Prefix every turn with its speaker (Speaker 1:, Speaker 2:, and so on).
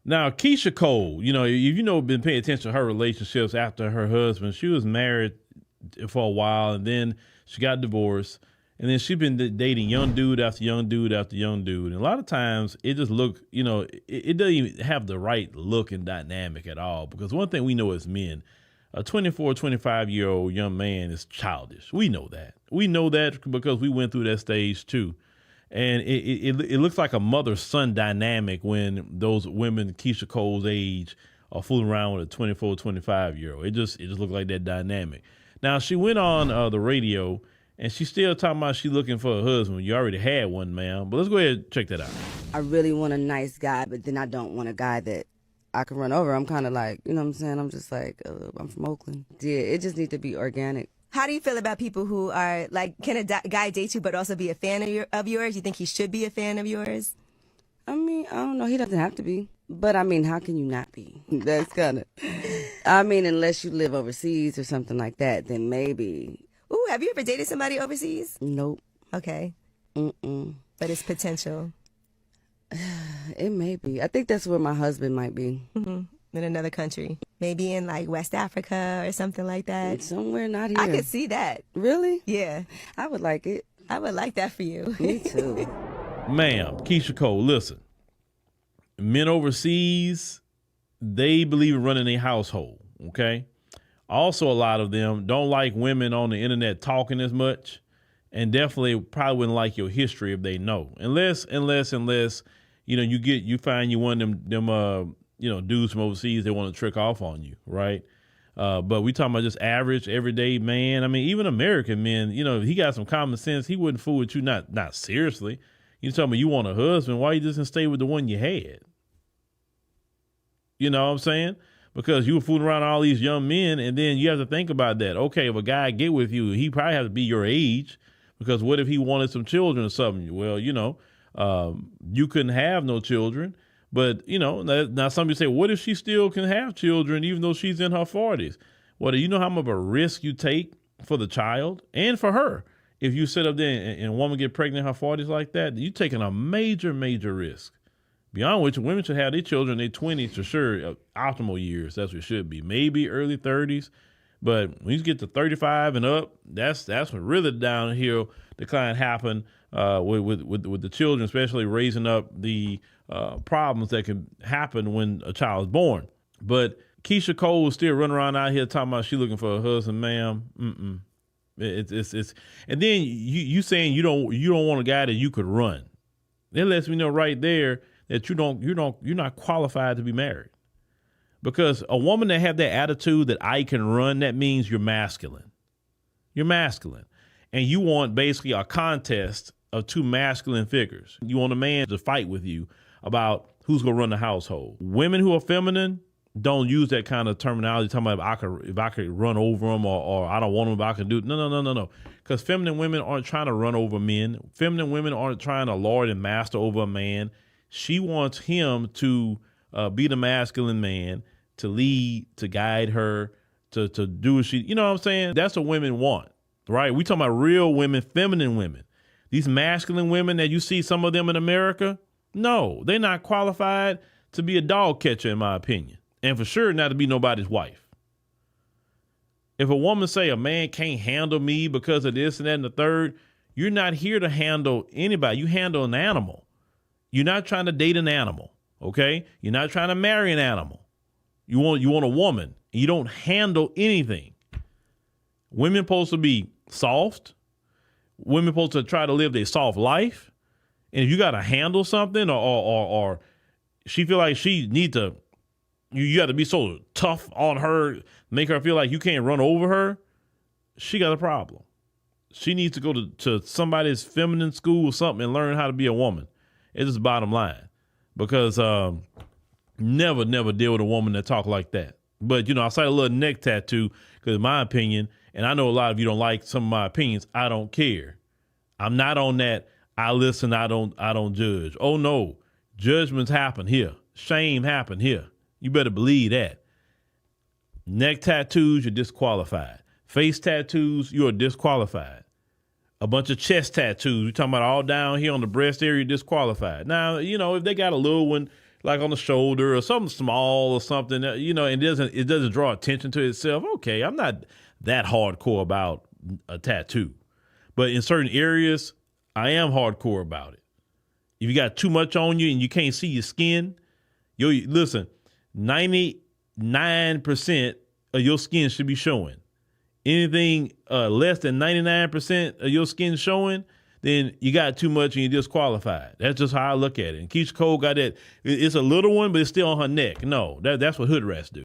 Speaker 1: Now, Keyshia Cole, been paying attention to her relationships after her husband. She was married for a while, and then she got divorced, and then she's been dating young dude after young dude after young dude. And a lot of times, it just it doesn't even have the right look and dynamic at all. Because one thing we know as men, a 24, 25-year-old young man is childish. We know that. We know that because we went through that stage too. And it looks like a mother-son dynamic when those women Keyshia Cole's age are fooling around with a 24, 25-year-old. It just looks like that dynamic. Now, she went on the radio, and she's still talking about she looking for a husband. You already had one, ma'am. But let's go ahead and check that out.
Speaker 2: I really want a nice guy, but then I don't want a guy that I can run over. I'm kind of like, you know what I'm saying? I'm just like, I'm from Oakland. Yeah, it just needs to be organic.
Speaker 3: How do you feel about people who are like, can a guy date you but also be a fan of yours? You think he should be a fan of yours?
Speaker 2: I mean, I don't know. He doesn't have to be. But, I mean, how can you not be? That's kind of, I mean, unless you live overseas or something like that, then maybe.
Speaker 3: Ooh, have you ever dated somebody overseas?
Speaker 2: Nope.
Speaker 3: Okay.
Speaker 2: Mm-mm.
Speaker 3: But it's potential.
Speaker 2: It may be. I think that's where my husband might be.
Speaker 3: Mm-hmm. In another country. Maybe in like West Africa or something like that.
Speaker 2: Somewhere not here.
Speaker 3: I could see that.
Speaker 2: Really?
Speaker 3: Yeah.
Speaker 2: I would like it.
Speaker 3: I would like that for you.
Speaker 2: Me too.
Speaker 1: Ma'am, Keyshia Cole, listen. Men overseas, they believe in running a household, okay? Also, a lot of them don't like women on the internet talking as much, and definitely probably wouldn't like your history if they know. Unless, you find you one of them dudes from overseas, they want to trick off on you, right? But we talking about just average, everyday man. I mean, even American men, he got some common sense. He wouldn't fool with you, not seriously. You talking about you want a husband, why you just didn't stay with the one you had? You know what I'm saying? Because you were fooling around all these young men, and then you have to think about that. Okay, if a guy get with you, he probably has to be your age, because what if he wanted some children or something? Well, you couldn't have no children. But, now some people say, what if she still can have children even though she's in her 40s? Well, do you know how much of a risk you take for the child and for her? If you sit up there and a woman get pregnant in her 40s like that, you're taking a major, major risk. Beyond which, women should have their children in their 20s for sure, optimal years. That's what it should be. Maybe early 30s. But when you get to 35 and up, that's when really the downhill decline happened with the children, especially raising up the problems that can happen when a child is born. But Keyshia Cole is still running around out here talking about she looking for a husband, ma'am. It's and then you saying you don't want a guy that you could run. That lets me know right there that you're not qualified to be married. Because a woman that have that attitude that I can run, that means you're masculine. You're masculine. And you want basically a contest of two masculine figures. You want a man to fight with you about who's going to run the household. Women who are feminine don't use that kind of terminology, talking about if I could run over them or I don't want them, but I can do it. No. Because feminine women aren't trying to run over men. Feminine women aren't trying to lord and master over a man. She wants him to be the masculine man, to lead, to guide her, to do what she, you know what I'm saying? That's what women want, right? We talking about real women, feminine women. These masculine women that you see, some of them in America, no, they're not qualified to be a dog catcher, in my opinion. And for sure not to be nobody's wife. If a woman say a man can't handle me because of this and that and the third, you're not here to handle anybody. You handle an animal. You're not trying to date an animal, okay? You're not trying to marry an animal. You want a woman. You don't handle anything. Women supposed to be soft. Women supposed to try to live their soft life. And if you got to handle something or she feel like she need to, you got to be so tough on her, make her feel like you can't run over her, she got a problem. She needs to go to somebody's feminine school or something and learn how to be a woman. It's just the bottom line. Because never deal with a woman that talk like that. But, I saw a little neck tattoo because in my opinion, and I know a lot of you don't like some of my opinions, I don't care. I'm not on that. I listen, I don't judge. Oh no, judgments happen here. Shame happen here. You better believe that. Neck tattoos, you're disqualified. Face tattoos, you're disqualified. A bunch of chest tattoos, you're talking about all down here on the breast area, disqualified. Now, if they got a little one like on the shoulder or something small or something, you know, and it doesn't draw attention to itself. Okay, I'm not that hardcore about a tattoo, but in certain areas, I am hardcore about it. If you got too much on you and you can't see your skin, listen, 99% of your skin should be showing. Anything less than 99% of your skin showing, then you got too much and you're disqualified. That's just how I look at it. And Keyshia Cole got that. It's a little one, but it's still on her neck. No, that's what hood rats do.